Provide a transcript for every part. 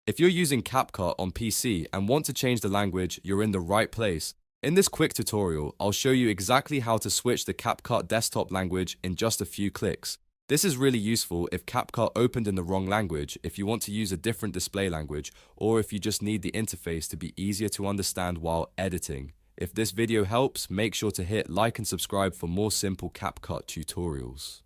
If you're using CapCut on PC and want to change the language, you're in the right place. In this quick tutorial, I'll show you exactly how to switch the CapCut desktop language in just a few clicks. This is really useful if CapCut opened in the wrong language, if you want to use a different display language, or if you just need the interface to be easier to understand while editing. If this video helps, make sure to hit like and subscribe for more simple CapCut tutorials.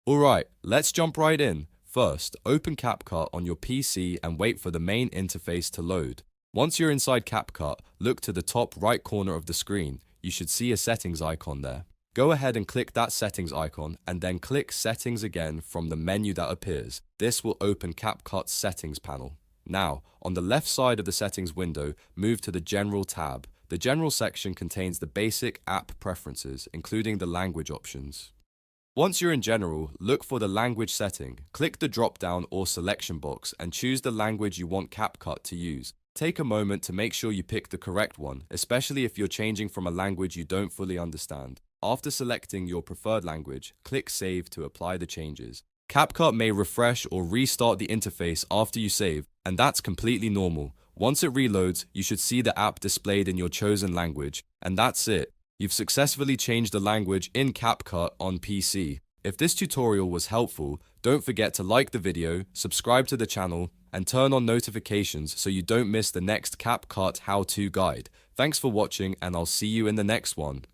Alright, let's jump right in. First, open CapCut on your PC and wait for the main interface to load. Once you're inside CapCut, look to the top right corner of the screen. You should see a settings icon there. Go ahead and click that settings icon and then click settings again from the menu that appears. This will open CapCut's settings panel. Now, on the left side of the settings window, move to the General tab. The General section contains the basic app preferences, including the language options. Once you're in General, look for the language setting. Click the drop-down or selection box and choose the language you want CapCut to use. Take a moment to make sure you pick the correct one, especially if you're changing from a language you don't fully understand. After selecting your preferred language, click Save to apply the changes. CapCut may refresh or restart the interface after you save, and that's completely normal. Once it reloads, you should see the app displayed in your chosen language, and that's it. You've successfully changed the language in CapCut on PC. If this tutorial was helpful, don't forget to like the video, subscribe to the channel, and turn on notifications so you don't miss the next CapCut how-to guide. Thanks for watching, and I'll see you in the next one.